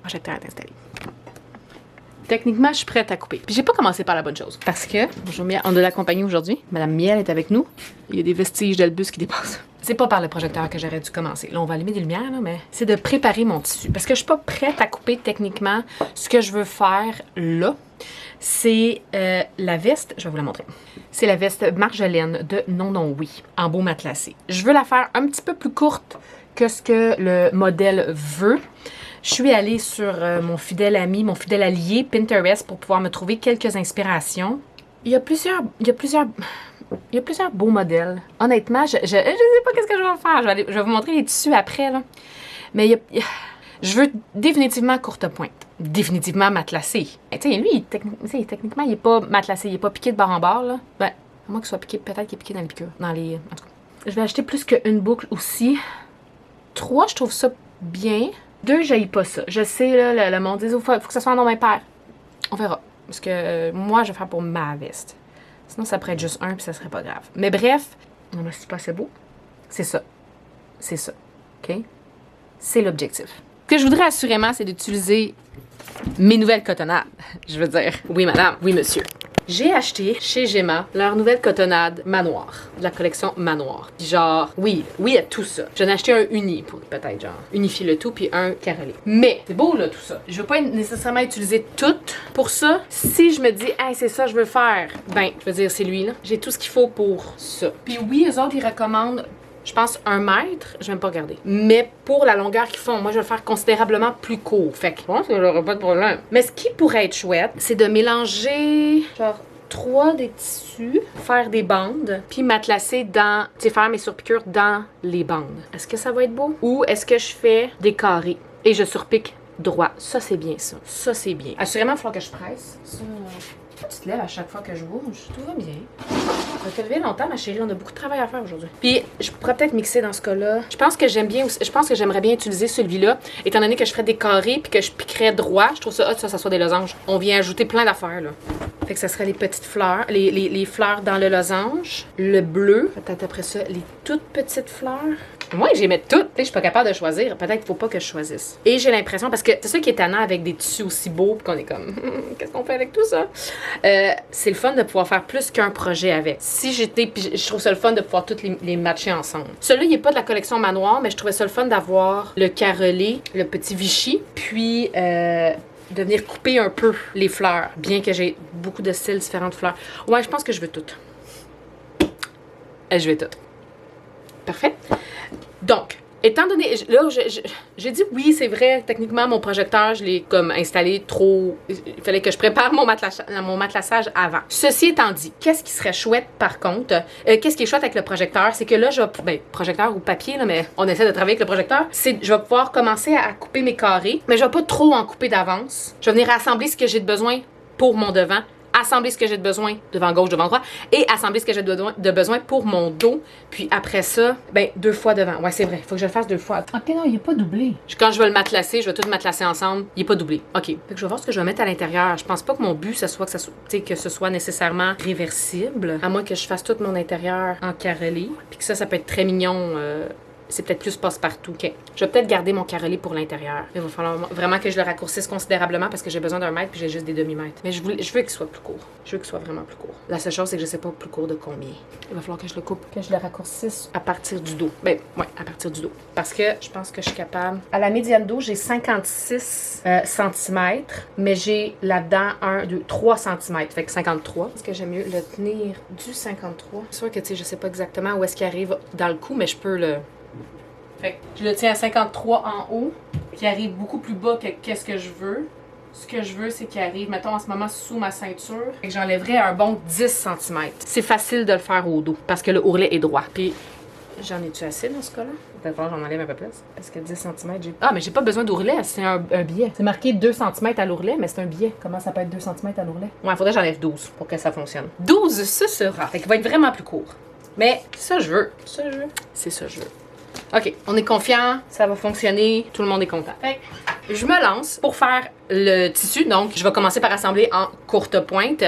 projecteur est installé. Techniquement, je suis prête à couper. Puis j'ai pas commencé par la bonne chose. Parce que, bonjour Miel, on a de la compagnie aujourd'hui. Madame Miel est avec nous. Il y a des vestiges d'Albus qui dépassent. C'est pas par le projecteur que j'aurais dû commencer. Là, on va allumer des lumières, là, mais c'est de préparer mon tissu. Parce que je suis pas prête à couper techniquement. Ce que je veux faire là, c'est la veste. Je vais vous la montrer. C'est la veste Marjolaine de Non Non Oui, en beau matelassé. Je veux la faire un petit peu plus courte que ce que le modèle veut. Je suis allée sur mon fidèle ami, mon fidèle allié, Pinterest, pour pouvoir me trouver quelques inspirations. Il y a plusieurs beaux modèles. Honnêtement, je sais pas qu'est-ce que je vais faire. Je vais vous montrer les tissus après, là. Mais je veux définitivement courte pointe. Définitivement matelassé. Tu sais, lui, techniquement, il est pas matelassé. Il est pas piqué de bord en bord, là. Ben, à moins qu'il soit piqué, peut-être qu'il est piqué dans le piqûre. En tout cas. Je vais acheter plus qu'une boucle aussi. 3, je trouve ça bien. 2, j'haïs pas ça. Je sais, là, le monde dit, il faut que ça soit en nombre impair. On verra. Parce que moi, je vais faire pour ma veste. Sinon, ça pourrait être juste un, puis ça serait pas grave. Mais bref, non, mais c'est pas assez beau. C'est ça. C'est ça. OK? C'est l'objectif. Ce que je voudrais assurément, c'est d'utiliser mes nouvelles cotonnades. Je veux dire, oui madame, oui monsieur. J'ai acheté chez Gemma leur nouvelle cotonnade Manoir, de la collection Manoir. Puis genre, oui, à tout ça. J'en ai acheté un uni pour peut-être genre unifier le tout, puis un carrelé. Mais c'est beau là tout ça. Je veux pas nécessairement utiliser tout pour ça. Si je me dis, hey, c'est ça que je veux faire, ben, je veux dire, c'est lui là. J'ai tout ce qu'il faut pour ça. Puis oui, eux autres, ils recommandent, je pense, 1 mètre. Je vais même pas regarder. Mais pour la longueur qu'ils font, moi, je vais le faire considérablement plus court. Fait que je pense que j'aurai pas de problème. Mais ce qui pourrait être chouette, c'est de mélanger, genre, 3 des tissus, faire des bandes, puis matelassé dans, tu sais, faire mes surpiqûres dans les bandes. Est-ce que ça va être beau? Ou est-ce que je fais des carrés et je surpique droit? Ça, c'est bien, ça. Ça, c'est bien. Assurément, il va falloir que je presse. Ça, tu te lèves à chaque fois que je bouge. Tout va bien. On va te lever longtemps, ma chérie. On a beaucoup de travail à faire aujourd'hui. Puis, je pourrais peut-être mixer dans ce cas-là. Je pense que j'aimerais bien utiliser celui-là, étant donné que je ferais des carrés puis que je piquerais droit. Je trouve ça hot, ça soit des losanges. On vient ajouter plein d'affaires, là. Fait que ça serait les petites fleurs, les fleurs dans le losange, le bleu. Peut-être après ça, les toutes petites fleurs. Moi, j'y mets toutes. Je suis pas capable de choisir. Peut-être qu'il faut pas que je choisisse. Et j'ai l'impression, parce que c'est ça qui est tannant avec des tissus aussi beaux, puis qu'on est comme, qu'est-ce qu'on fait avec tout ça? C'est le fun de pouvoir faire plus qu'un projet avec. Si j'étais, puis je trouve ça le fun de pouvoir toutes les matcher ensemble. Celui-là, il est pas de la collection Manoir, mais je trouvais ça le fun d'avoir le carrelé, le petit Vichy, puis de venir couper un peu les fleurs, bien que j'ai beaucoup de styles différents de fleurs. Ouais, je pense que je veux toutes. Je veux toutes. Parfait. Donc, étant donné, là, j'ai dit oui, c'est vrai, techniquement, mon projecteur, je l'ai comme installé trop. Il fallait que je prépare mon matelassage avant. Ceci étant dit, qu'est-ce qui serait chouette par contre, qu'est-ce qui est chouette avec le projecteur, c'est que là, projecteur ou papier, là, mais on essaie de travailler avec le projecteur, je vais pouvoir commencer à couper mes carrés, mais je vais pas trop en couper d'avance. Je vais venir assembler ce que j'ai de besoin pour mon devant, assembler ce que j'ai de besoin devant gauche, devant droit, et assembler ce que j'ai de besoin pour mon dos. Puis après ça, 2 fois devant. Ouais, c'est vrai, il faut que je le fasse 2 fois. Ok, non, il est pas doublé. Quand je vais le matelasser, je vais tout matelaser ensemble. Il est pas doublé. Ok. Fait que je vais voir ce que je vais mettre à l'intérieur. Je pense pas que mon but, que ce soit nécessairement réversible, à moins que je fasse tout mon intérieur en carrelé. Puis que ça peut être très mignon. C'est peut-être plus passe-partout. OK. Je vais peut-être garder mon carrelé pour l'intérieur. Il va falloir vraiment que je le raccourcisse considérablement parce que j'ai besoin d'1 mètre puis j'ai juste des demi-mètres. Mais je veux qu'il soit plus court. Je veux qu'il soit vraiment plus court. La seule chose, c'est que je sais pas plus court de combien. Il va falloir que je le coupe, que je le raccourcisse à partir du dos. Ouais, à partir du dos. Parce que je pense que je suis capable. À la médiane dos, j'ai 56 cm, mais j'ai là-dedans 3 cm. Fait que 53. Est-ce que j'aime mieux le tenir du 53? C'est sûr que, tu sais, je sais pas exactement où est-ce qu'il arrive dans le cou, mais je peux le... Fait que je le tiens à 53 en haut, qui arrive beaucoup plus bas que qu'est-ce que je veux. Ce que je veux, c'est qu'il arrive, mettons, en ce moment, sous ma ceinture. Fait que j'enlèverais un bon 10 cm. C'est facile de le faire au dos, parce que le ourlet est droit. Puis, j'en ai-tu assez dans ce cas-là? Peut-être que j'en enlève un peu plus. Parce que 10 cm, j'ai... Ah, mais j'ai pas besoin d'ourlet, c'est un billet. C'est marqué 2 cm à l'ourlet, mais c'est un billet. Comment ça peut être 2 cm à l'ourlet? Ouais, faudrait que j'enlève 12 pour que ça fonctionne. 12, ce sera. Fait qu'il va être vraiment plus court. Mais ça, je veux. Ça, je veux. C'est ça, je veux. OK, on est confiant, ça va fonctionner, tout le monde est content. Fait que je me lance pour faire le tissu. Donc, je vais commencer par assembler en courte pointe.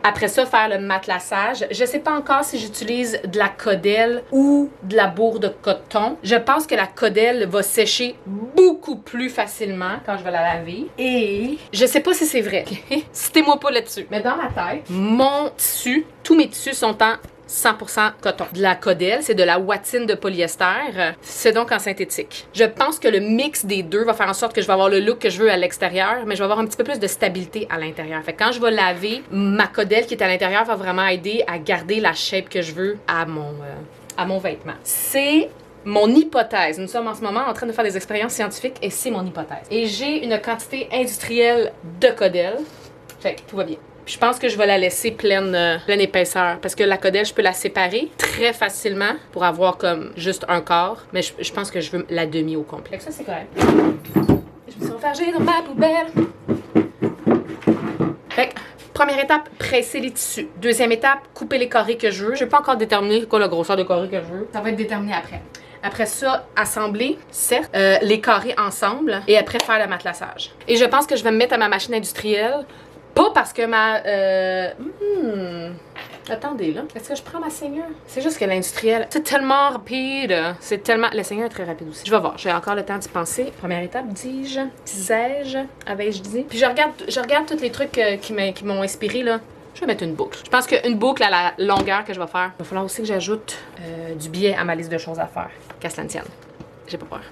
Après ça, faire le matelassage. Je sais pas encore si j'utilise de la codelle ou de la bourre de coton. Je pense que la codelle va sécher beaucoup beaucoup plus facilement quand je vais la laver. Et je sais pas si c'est vrai. Citez-moi pas là-dessus. Mais dans ma tête, mon tissu, tous mes tissus sont en 100% coton. De la Codelle, c'est de la watine de polyester. C'est donc en synthétique. Je pense que le mix des deux va faire en sorte que je vais avoir le look que je veux à l'extérieur, mais je vais avoir un petit peu plus de stabilité à l'intérieur. Fait que quand je vais laver, ma Codelle qui est à l'intérieur va vraiment aider à garder la shape que je veux à mon vêtement. C'est mon hypothèse. Nous sommes en ce moment en train de faire des expériences scientifiques et c'est mon hypothèse. Et j'ai une quantité industrielle de Codelle. Fait que tout va bien. Je pense que je vais la laisser pleine épaisseur parce que la Codelle, je peux la séparer très facilement pour avoir comme juste un quart, mais je pense que je veux la demi au complet. Ça, c'est correct. Je me suis enfargée dans ma poubelle. Fait que, première étape, presser les tissus. Deuxième étape, couper les carrés que je veux. Je n'ai pas encore déterminé quoi la grosseur de carré que je veux. Ça va être déterminé après. Après ça, assembler, certes, les carrés ensemble et après faire le matelassage. Et je pense que je vais me mettre à ma machine industrielle. Pas parce que Attendez, là. Est-ce que je prends ma seigneur? C'est juste que l'industriel, c'est tellement rapide. C'est tellement... Le seigneur est très rapide aussi. Je vais voir. J'ai encore le temps d'y penser. Première étape, disais-je, avais-je dit. Puis je regarde tous les trucs qui m'ont inspiré, là. Je vais mettre une boucle. Je pense qu'une boucle à la longueur que je vais faire. Il va falloir aussi que j'ajoute du biais à ma liste de choses à faire. Qu'à cela ne tienne. J'ai pas peur.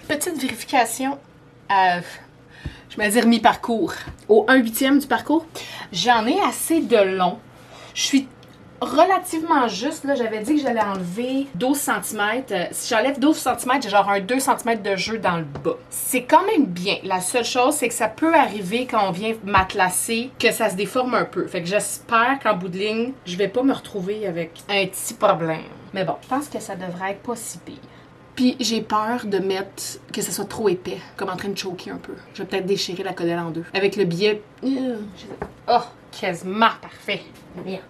Petite vérification je vais dire mi-parcours, au 1/8 du parcours. J'en ai assez de long. Je suis relativement juste, là, j'avais dit que j'allais enlever 12 cm. Si j'enlève 12 cm, j'ai genre un 2 cm de jeu dans le bas. C'est quand même bien. La seule chose, c'est que ça peut arriver quand on vient matelasser, que ça se déforme un peu. Fait que j'espère qu'en bout de ligne, je vais pas me retrouver avec un petit problème. Mais bon, je pense que ça devrait être pas si pire. Puis j'ai peur de mettre que ça soit trop épais, comme en train de choquer un peu. Je vais peut-être déchirer la Codelle en deux. Avec le biais... Oh, quasiment parfait. Merde.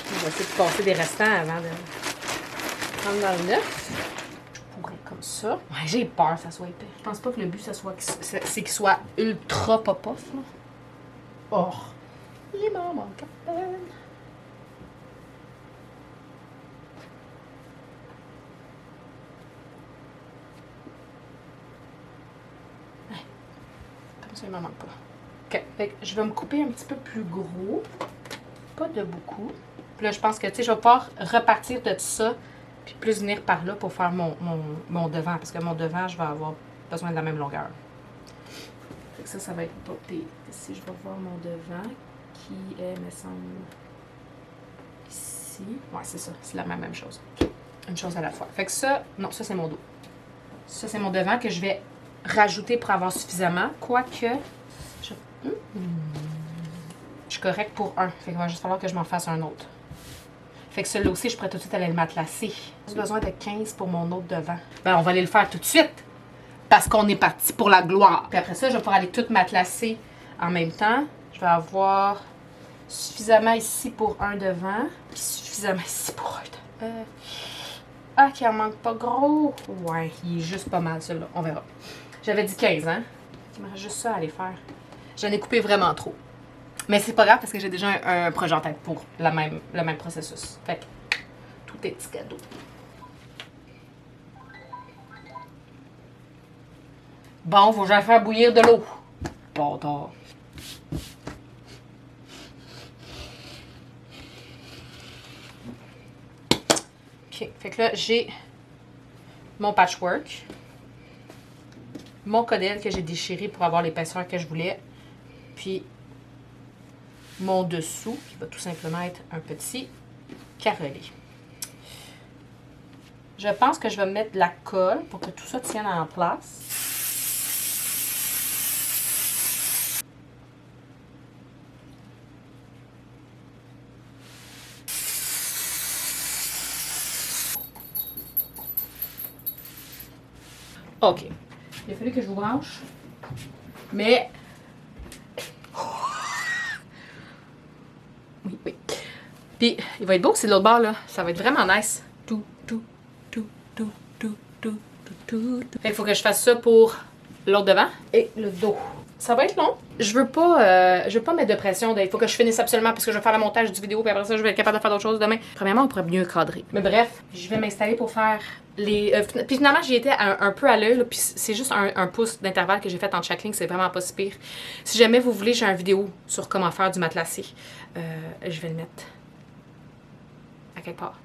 On va essayer de passer des restants avant de prendre dans le neuf. Je pourrais comme ça. Ouais, j'ai peur que ça soit épais. Je pense pas que le but, c'est qu'il soit ultra pop-off. Oh, il m'en manque à peine. Ça, il m'en manque pas. OK. Fait que je vais me couper un petit peu plus gros. Pas de beaucoup. Puis là, je pense que, tu sais, je vais pouvoir repartir de tout ça Puis plus venir par là pour faire mon devant. Parce que mon devant, je vais avoir besoin de la même longueur. Fait que ça va être porté. Ici, je vais voir mon devant qui est, me semble, ici. Ouais, c'est ça. C'est la même chose. Une chose à la fois. Fait que ça, non, ça c'est mon dos. Ça c'est mon devant que je vais rajouter pour avoir suffisamment. Quoique, je suis correcte pour un. Fait qu'il va juste falloir que je m'en fasse un autre. Fait que celui-là aussi, je pourrais tout de suite aller le matelacer. J'ai besoin de 15 pour mon autre devant. Ben, on va aller le faire tout de suite. Parce qu'on est parti pour la gloire. Puis après ça, je vais pouvoir aller tout matelacer en même temps. Je vais avoir suffisamment ici pour un devant. Puis suffisamment ici pour un devant. Ah, qu'il en manque pas gros. Ouais, il est juste pas mal, celui-là. On verra. J'avais dit 15, hein? Il me reste juste ça à aller faire. J'en ai coupé vraiment trop. Mais c'est pas grave parce que j'ai déjà un projet en tête pour le même processus. Fait que tout est petit cadeau. Bon, faut que j'aille faire bouillir de l'eau. Bâtard. OK. Fait que là, j'ai mon patchwork. Mon codelle que j'ai déchiré pour avoir l'épaisseur que je voulais. Puis mon dessous, qui va tout simplement être un petit carrelé. Je pense que je vais mettre de la colle pour que tout ça tienne en place. OK. Il a fallu que je vous branche. Mais... Oui, oui. Puis, il va être beau, c'est de l'autre bord, là. Ça va être vraiment nice. Tout. Fait qu'il faut que je fasse ça pour l'autre devant et le dos. Ça va être long. Je veux pas mettre de pression. Il faut que je finisse absolument parce que je vais faire le montage du vidéo puis après ça, je vais être capable de faire d'autres choses demain. Premièrement, on pourrait mieux cadrer. Mais bref, je vais m'installer pour faire les... puis finalement, j'y étais un peu à l'œil. Puis c'est juste un pouce d'intervalle que j'ai fait entre chaque ligne. C'est vraiment pas si pire. Si jamais vous voulez, j'ai une vidéo sur comment faire du matelassé. Je vais le mettre à quelque part.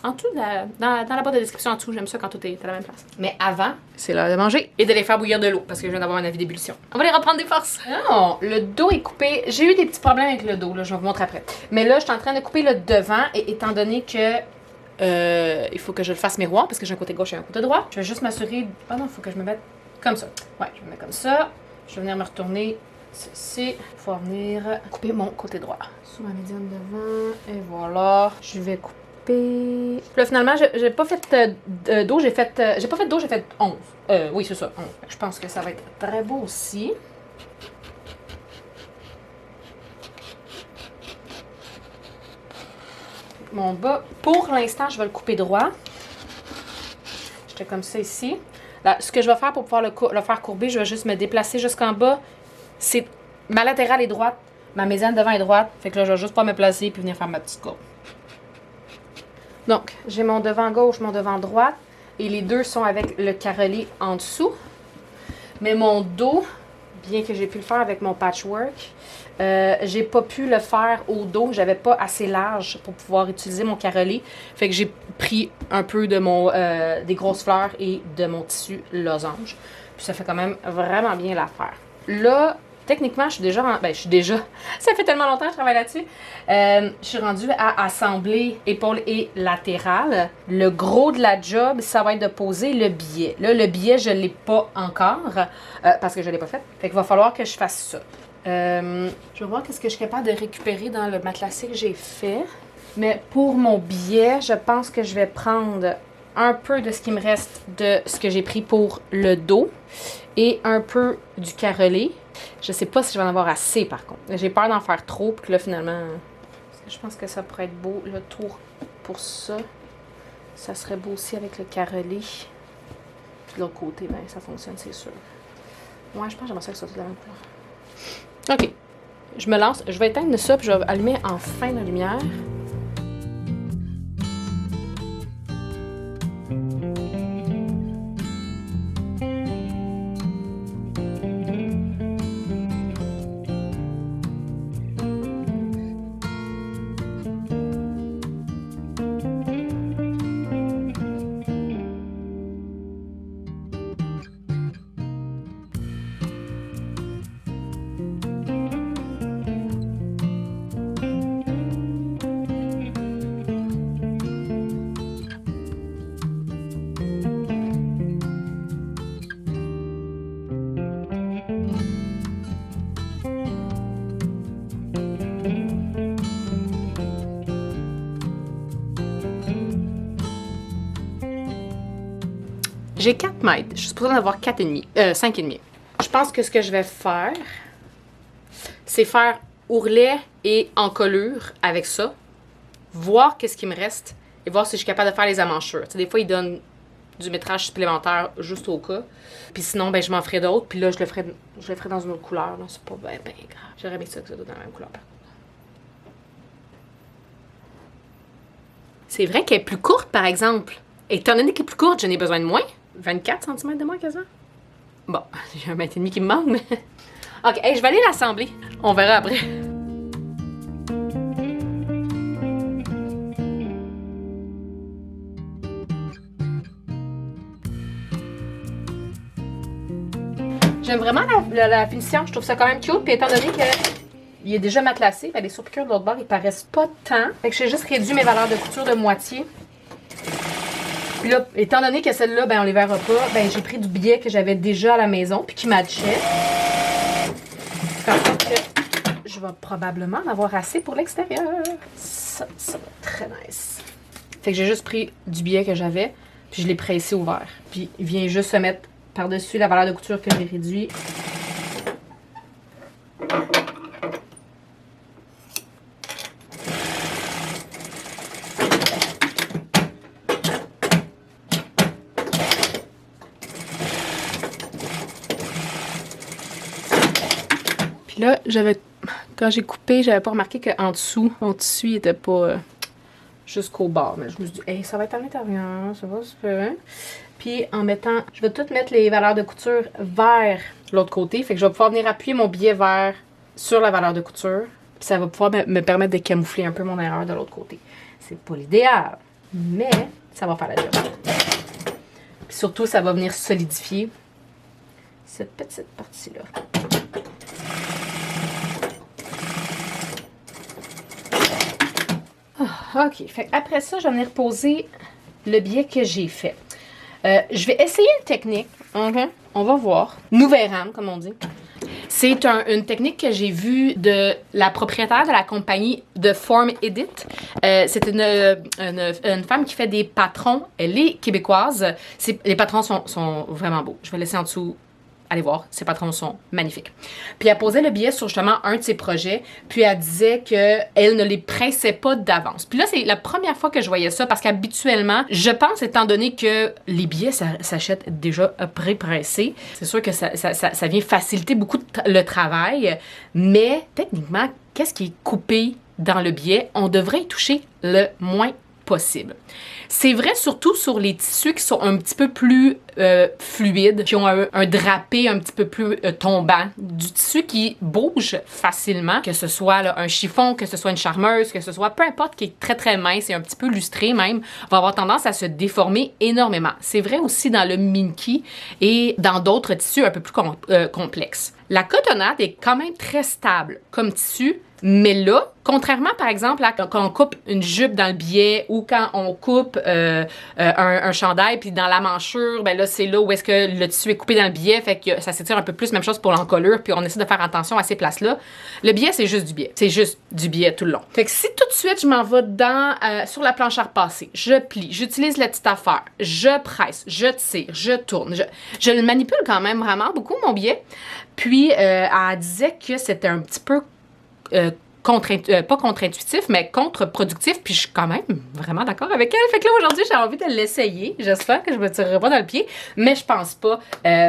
En dessous, dans la barre de description en dessous, j'aime ça quand tout est à la même place. Mais avant, c'est l'heure de manger et de les faire bouillir de l'eau parce que je viens d'avoir un avis d'ébullition. On va les reprendre des forces. Non, le dos est coupé. J'ai eu des petits problèmes avec le dos, là, je vais vous montrer après. Mais là, je suis en train de couper le devant et étant donné que il faut que je le fasse miroir parce que j'ai un côté gauche et un côté droit, je vais juste m'assurer. Ah non, il faut que je me mette comme ça. Ouais, je me mets comme ça. Je vais venir me retourner ceci pour venir couper mon côté droit. Sous ma médiane devant et voilà. Je vais couper. Là, finalement, j'ai pas fait d'eau, j'ai fait 11. Oui, c'est ça, 11. Je pense que ça va être très beau aussi. Mon bas, pour l'instant, je vais le couper droit. J'étais comme ça ici. Là, ce que je vais faire pour pouvoir le faire courber, je vais juste me déplacer jusqu'en bas. C'est ma latérale est droite, ma médiane devant est droite. Fait que là, je vais juste pas me placer puis venir faire ma petite courbe. Donc, j'ai mon devant gauche, mon devant droite. Et les deux sont avec le carrelé en dessous. Mais mon dos, bien que j'ai pu le faire avec mon patchwork, j'ai pas pu le faire au dos. J'avais pas assez large pour pouvoir utiliser mon carrelé. Fait que j'ai pris un peu de des grosses fleurs et de mon tissu losange. Puis ça fait quand même vraiment bien l'affaire. Là, techniquement, je suis déjà... Ça fait tellement longtemps que je travaille là-dessus. Je suis rendue à assembler épaules et latérales. Le gros de la job, ça va être de poser le biais. Là, le biais, je ne l'ai pas encore parce que je ne l'ai pas fait. Fait qu'il va falloir que je fasse ça. Je vais voir qu'est-ce que je suis capable de récupérer dans le matelassé que j'ai fait. Mais pour mon biais, je pense que je vais prendre un peu de ce qui me reste de ce que j'ai pris pour le dos et un peu du carrelé. Je sais pas si je vais en avoir assez, par contre. J'ai peur d'en faire trop, puis que là, finalement, je pense que ça pourrait être beau. Le tour pour ça, ça serait beau aussi avec le carrelé. Puis de l'autre côté, ben, ça fonctionne, c'est sûr. Ouais, je pense que j'aimerais ça que ça soit de la même couleur. OK. Je me lance. Je vais éteindre ça, puis je vais allumer en fin de lumière. J'ai 4 mètres. Je suis supposée en avoir 4,5. 5,5. Je pense que ce que je vais faire, c'est faire ourlet et encolure avec ça. Voir qu'est-ce qui me reste et voir si je suis capable de faire les amanchures. Tu sais, des fois, ils donnent du métrage supplémentaire juste au cas. Puis sinon, ben, je m'en ferai d'autres. Puis là, je le ferai dans une autre couleur. Là. C'est pas bien grave. J'aurais aimé ça que ça soit dans la même couleur, par contre. C'est vrai qu'elle est plus courte, par exemple. Étant donné qu'elle est plus courte, j'en ai besoin de moins. 24 cm de moins, quasiment. Bon, j'ai 1,5 m qui me manque, mais... OK, hey, je vais aller l'assembler. On verra après. J'aime vraiment la finition. Je trouve ça quand même cute. Puis étant donné qu'il est déjà matelassé, ben les surpiqûres de l'autre bord, ils paraissent pas tant. Fait que j'ai juste réduit mes valeurs de couture de moitié. Puis là, étant donné que celle-là, ben on les verra pas, ben j'ai pris du biais que j'avais déjà à la maison puis qui matchait. Fait que je vais probablement en avoir assez pour l'extérieur. Ça va être très nice. Fait que j'ai juste pris du biais que j'avais, puis je l'ai pressé ouvert. Puis il vient juste se mettre par-dessus la valeur de couture que j'ai réduit. Puis là, quand j'ai coupé, j'avais pas remarqué qu'en dessous, mon tissu il était pas jusqu'au bord. Mais je me suis dit, hey, ça va être à l'intérieur, ça va se faire. Puis en mettant, je vais tout mettre les valeurs de couture vers l'autre côté. Fait que je vais pouvoir venir appuyer mon biais vers sur la valeur de couture. Puis ça va pouvoir me permettre de camoufler un peu mon erreur de l'autre côté. C'est pas l'idéal, mais ça va faire la job. Puis surtout, ça va venir solidifier cette petite partie-là. OK. Fait après ça, je vais venir poser le biais que j'ai fait. Je vais essayer une technique. On va voir. Nous verrons, comme on dit. C'est une technique que j'ai vue de la propriétaire de la compagnie de Form Edit. C'est une femme qui fait des patrons. Elle est québécoise. Les patrons sont vraiment beaux. Je vais laisser en dessous. Allez voir, ces patrons sont magnifiques. Puis elle posait le biais sur justement un de ses projets, puis elle disait qu'elle ne les pressait pas d'avance. Puis là, c'est la première fois que je voyais ça, parce qu'habituellement, je pense, étant donné que les billets s'achètent déjà pré-pressés, c'est sûr que ça vient faciliter beaucoup le travail, mais techniquement, qu'est-ce qui est coupé dans le billet? On devrait y toucher le moins possible. C'est vrai surtout sur les tissus qui sont un petit peu plus fluides, qui ont un drapé un petit peu plus tombant, du tissu qui bouge facilement, que ce soit là, un chiffon, que ce soit une charmeuse, que ce soit peu importe, qui est très très mince et un petit peu lustré même, va avoir tendance à se déformer énormément. C'est vrai aussi dans le minky et dans d'autres tissus un peu plus complexes. La cotonnade est quand même très stable comme tissu, mais là, contrairement par exemple à quand on coupe une jupe dans le biais ou quand on coupe un chandail puis dans la manchure, ben là c'est là où est-ce que le tissu est coupé dans le biais, fait que ça s'étire un peu plus. Même chose pour l'encolure, puis on essaie de faire attention à ces places-là. Le biais, c'est juste du biais. C'est juste du biais tout le long. Fait que si tout de suite je m'en vais sur la planche à repasser, je plie, j'utilise la petite affaire, je presse, je tire, je tourne, je le manipule quand même vraiment beaucoup mon biais. Puis elle disait que c'était un petit peu pas contre-intuitif, mais contre-productif, puis je suis quand même vraiment d'accord avec elle. Fait que là, aujourd'hui, j'ai envie de l'essayer. J'espère que je me tirerai pas dans le pied, mais je pense pas.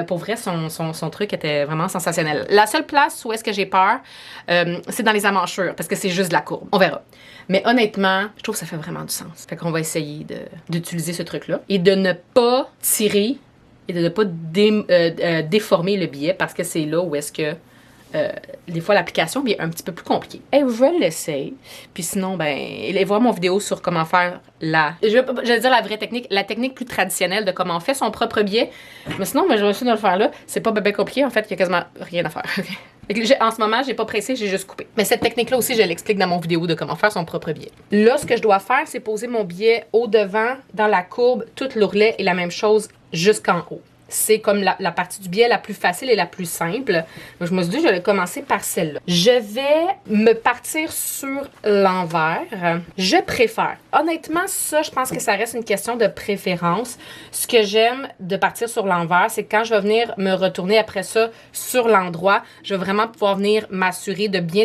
Pour vrai, son truc était vraiment sensationnel. La seule place où est-ce que j'ai peur, c'est dans les amanchures, parce que c'est juste de la courbe. On verra. Mais honnêtement, je trouve que ça fait vraiment du sens. Fait qu'on va essayer d'utiliser ce truc-là et de ne pas tirer et de ne pas déformer le billet, parce que c'est là où est-ce que des fois l'application est un petit peu plus compliquée. Et je l'essaye. Puis sinon, ben, allez voir mon vidéo sur comment faire je vais dire la vraie technique, la technique plus traditionnelle de comment on fait son propre biais. Mais sinon, je vais essayer de le faire là. C'est pas bien compliqué. En fait, il y a quasiment rien à faire. En ce moment, j'ai pas pressé, j'ai juste coupé. Mais cette technique-là aussi, je l'explique dans mon vidéo de comment faire son propre biais. Là, ce que je dois faire, c'est poser mon biais au devant, dans la courbe, tout l'ourlet et la même chose jusqu'en haut. c'est comme la partie du billet la plus facile et la plus simple. Donc, je me suis dit, je vais commencer par celle-là. Je vais me partir sur l'envers. Je préfère. Honnêtement, ça, je pense que ça reste une question de préférence. Ce que j'aime de partir sur l'envers, c'est que quand je vais venir me retourner après ça sur l'endroit, je vais vraiment pouvoir venir m'assurer de bien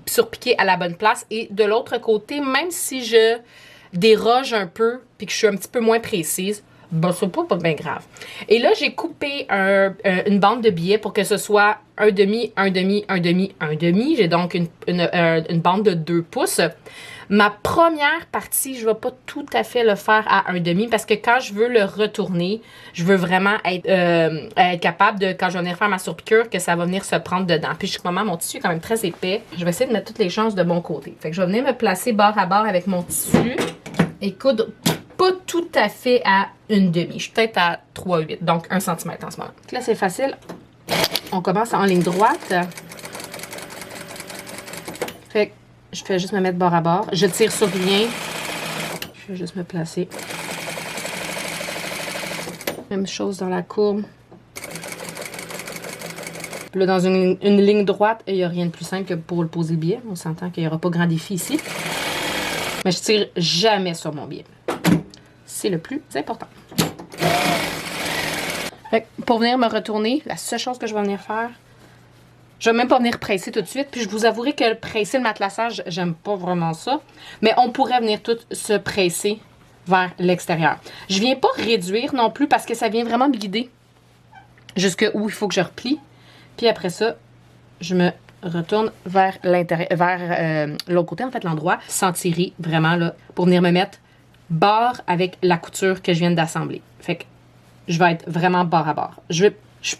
surpiquer à la bonne place. Et de l'autre côté, même si je déroge un peu puis que je suis un petit peu moins précise, bon, c'est pas bien grave. Et là, j'ai coupé une bande de billets pour que ce soit un demi, un demi, un demi, un demi. J'ai donc une bande de 2 pouces. Ma première partie, je ne vais pas tout à fait le faire à un demi parce que quand je veux le retourner, je veux vraiment être capable de, quand je vais venir faire ma surpiqûre, que ça va venir se prendre dedans. Puis, justement, mon tissu est quand même très épais. Je vais essayer de mettre toutes les chances de mon côté. Fait que je vais venir me placer bord à bord avec mon tissu et coudre pas tout à fait à une demi. Je suis peut-être à 3,8, donc 1 cm en ce moment. Donc là, c'est facile. On commence en ligne droite. Fait que je fais juste me mettre bord à bord. Je tire sur rien. Je vais juste me placer. Même chose dans la courbe. Là, dans une ligne droite, il n'y a rien de plus simple que pour le poser le billet. On s'entend qu'il n'y aura pas grand défi ici. Mais je tire jamais sur mon billet. C'est le plus important. Fait que pour venir me retourner, la seule chose que je vais venir faire, je vais même pas venir presser tout de suite. Puis je vous avouerai que presser le matelassage, j'aime pas vraiment ça. Mais on pourrait venir tout se presser vers l'extérieur. Je viens pas réduire non plus parce que ça vient vraiment me guider jusque où il faut que je replie. Puis après ça, je me retourne vers l'intérieur, vers l'autre côté, en fait, l'endroit, sans tirer vraiment là, pour venir me mettre bord avec la couture que je viens d'assembler. Fait que je vais être vraiment bord à bord. Je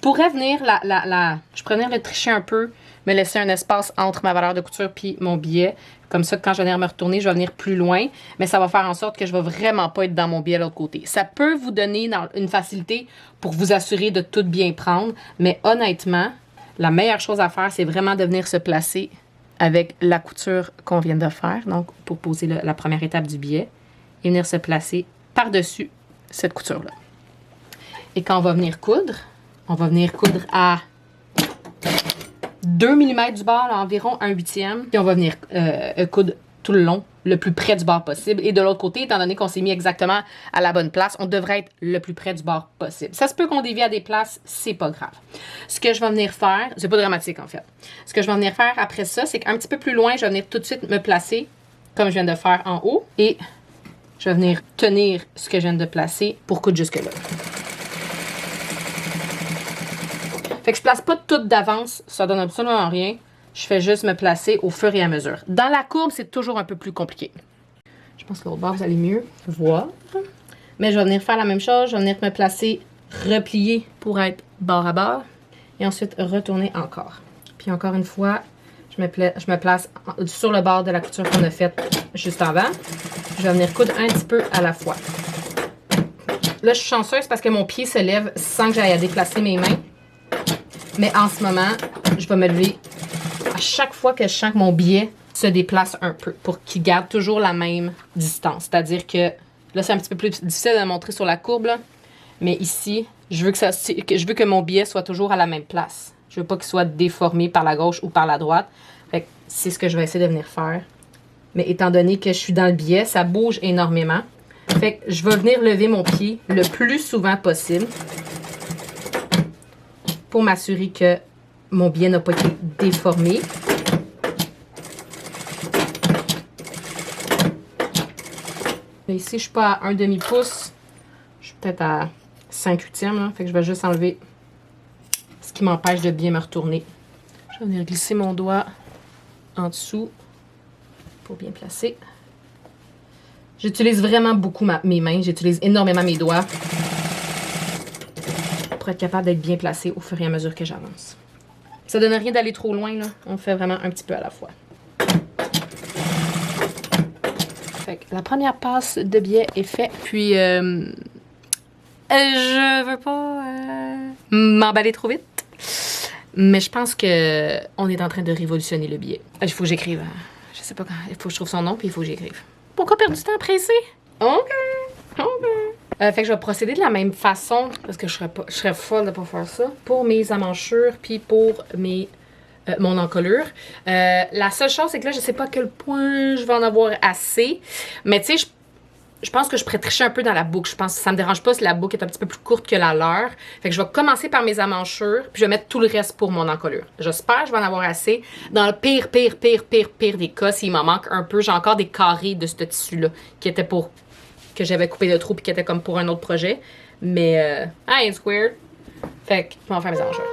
pourrais venir je pourrais venir le tricher un peu, me laisser un espace entre ma valeur de couture puis mon billet. Comme ça, quand je vais venir me retourner, je vais venir plus loin. Mais ça va faire en sorte que je vais vraiment pas être dans mon billet de l'autre côté. Ça peut vous donner une facilité pour vous assurer de tout bien prendre. Mais honnêtement, la meilleure chose à faire, c'est vraiment de venir se placer avec la couture qu'on vient de faire. Donc, pour poser la première étape du billet. Et venir se placer par-dessus cette couture-là. Et quand on va venir coudre à 2 mm du bord, là, environ 1/8. Puis on va venir coudre tout le long, le plus près du bord possible. Et de l'autre côté, étant donné qu'on s'est mis exactement à la bonne place, on devrait être le plus près du bord possible. Ça se peut qu'on dévie à des places, c'est pas grave. Ce que je vais venir faire, c'est pas dramatique en fait. Ce que je vais venir faire après ça, c'est qu'un petit peu plus loin, je vais venir tout de suite me placer, comme je viens de faire en haut. Et je vais venir tenir ce que je viens de placer pour coudre jusque-là. Fait que je place pas tout d'avance, ça donne absolument rien. Je fais juste me placer au fur et à mesure. Dans la courbe, c'est toujours un peu plus compliqué. Je pense que l'autre bord, vous allez mieux voir. Mais je vais venir faire la même chose. Je vais venir me placer, replier pour être bord à bord. Et ensuite, retourner encore. Puis encore une fois, je me place sur le bord de la couture qu'on a faite juste avant. Je vais venir coudre un petit peu à la fois. Là, je suis chanceuse parce que mon pied se lève sans que j'aille à déplacer mes mains. Mais en ce moment, je vais me lever à chaque fois que je sens que mon billet se déplace un peu pour qu'il garde toujours la même distance. C'est-à-dire que là, c'est un petit peu plus difficile de montrer sur la courbe, là, mais ici, je veux que mon billet soit toujours à la même place. Je veux pas qu'il soit déformé par la gauche ou par la droite. Fait que c'est ce que je vais essayer de venir faire. Mais étant donné que je suis dans le billet, ça bouge énormément. Fait que je vais venir lever mon pied le plus souvent possible pour m'assurer que mon billet n'a pas été déformé. Mais ici, je ne suis pas à 1/2 pouce. Je suis peut-être à 5/8. Là. Fait que je vais juste enlever ce qui m'empêche de bien me retourner. Je vais venir glisser mon doigt en dessous pour bien placer. J'utilise vraiment beaucoup mes mains. J'utilise énormément mes doigts pour être capable d'être bien placé au fur et à mesure que j'avance. Ça ne donne rien d'aller trop loin, là. On fait vraiment un petit peu à la fois. Fait que la première passe de biais est faite. Puis, je veux pas m'emballer trop vite. Mais je pense que on est en train de révolutionner le billet. Il faut que j'écrive. Je sais pas quand. Il faut que je trouve son nom, puis il faut que j'écrive. Pourquoi perdre du temps pressé? OK. Fait que je vais procéder de la même façon, parce que je serais folle de pas faire ça, pour mes emmanchures, puis pour mon encolure. La seule chose, c'est que là, je sais pas à quel point je vais en avoir assez, mais tu sais, je pense que je pourrais tricher un peu dans la boucle. Je pense que ça me dérange pas si la boucle est un petit peu plus courte que la leur. Fait que je vais commencer par mes emmanchures, puis je vais mettre tout le reste pour mon encolure. J'espère que je vais en avoir assez. Dans le pire des cas, s'il m'en manque un peu, j'ai encore des carrés de ce tissu-là qui étaient pour... que j'avais coupé de trou puis qui étaient comme pour un autre projet. Mais, it's weird. Fait que je vais en faire mes emmanchures.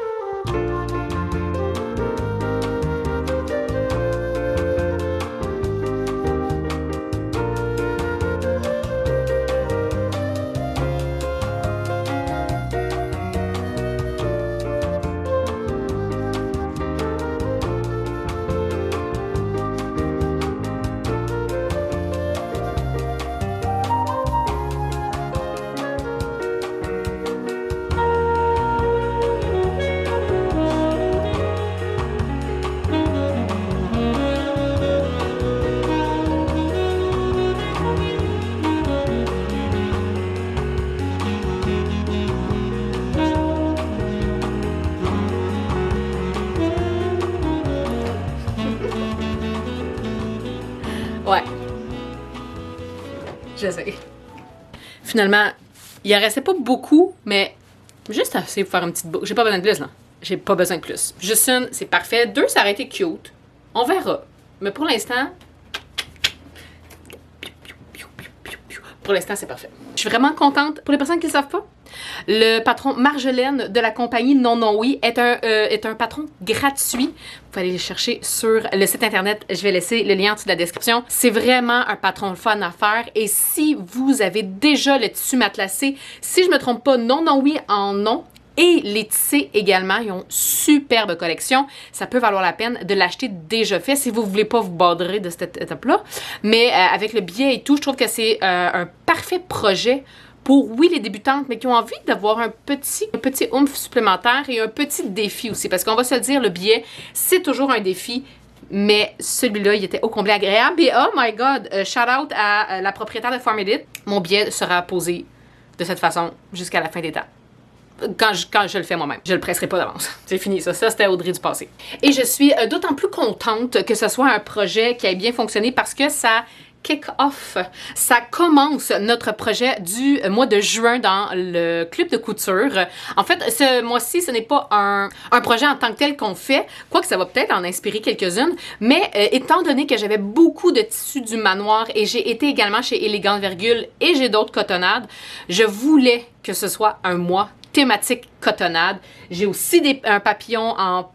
Ouais. Je sais. Finalement, il en restait pas beaucoup, mais juste assez pour faire une petite boucle. J'ai pas besoin de plus, là. J'ai pas besoin de plus. Juste une, c'est parfait. Deux, ça aurait été cute. On verra. Mais pour l'instant... Pour l'instant, c'est parfait. Je suis vraiment contente. Pour les personnes qui ne le savent pas, le patron Marjolaine de la compagnie Non Non Oui est un patron gratuit. Vous pouvez aller le chercher sur le site internet. Je vais laisser le lien en dessous de la description. C'est vraiment un patron fun à faire. Et si vous avez déjà le tissu matelassé, si je ne me trompe pas, Non Non Oui en non. Et les tissés également, ils ont une superbe collection. Ça peut valoir la peine de l'acheter déjà fait si vous ne voulez pas vous borderer de cette étape-là. Mais avec le billet et tout, je trouve que c'est un parfait projet pour, oui, les débutantes, mais qui ont envie d'avoir un petit oomph supplémentaire et un petit défi aussi. Parce qu'on va se le dire, le billet, c'est toujours un défi. Mais celui-là, il était ô combien agréable. Et oh my God, shout out à la propriétaire de Farm Edit. Mon billet sera posé de cette façon jusqu'à la fin des temps. Quand je le fais moi-même. Je le presserai pas d'avance. C'est fini, ça. Ça, c'était Audrey du passé. Et je suis d'autant plus contente que ce soit un projet qui ait bien fonctionné parce que ça kick-off. Ça commence notre projet du mois de juin dans le club de couture. En fait, ce mois-ci, ce n'est pas un projet en tant que tel qu'on fait, quoique ça va peut-être en inspirer quelques-unes, mais étant donné que j'avais beaucoup de tissus du manoir et j'ai été également chez Élégante Virgule et j'ai d'autres cotonnades, je voulais que ce soit un mois thématique cotonnade. J'ai aussi un papillon en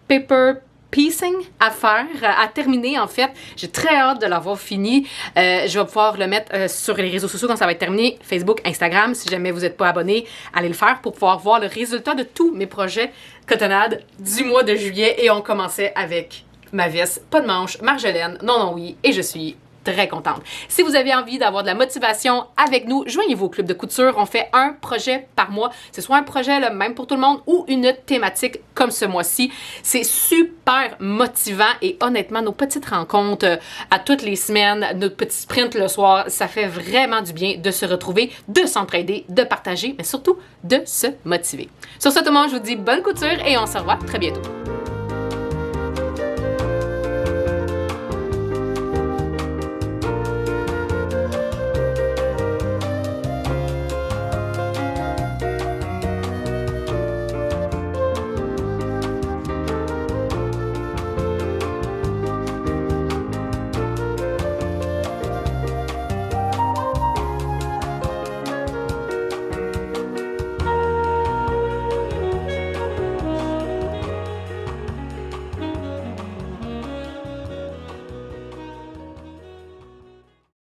paper piecing à faire, à terminer en fait. J'ai très hâte de l'avoir fini. Je vais pouvoir le mettre sur les réseaux sociaux quand ça va être terminé. Facebook, Instagram. Si jamais vous n'êtes pas abonné, allez le faire pour pouvoir voir le résultat de tous mes projets cotonnade du mois de juillet. Et on commençait avec ma veste, pas de manche, Marjolaine, Non Non Oui, et je suis très contente. Si vous avez envie d'avoir de la motivation avec nous, joignez-vous au club de couture. On fait un projet par mois. C'est soit un projet le même pour tout le monde ou une thématique comme ce mois-ci. C'est super motivant et honnêtement, nos petites rencontres à toutes les semaines, notre petit sprint le soir, ça fait vraiment du bien de se retrouver, de s'entraider, de partager, mais surtout de se motiver. Sur ce, tout le monde, je vous dis bonne couture et on se revoit très bientôt.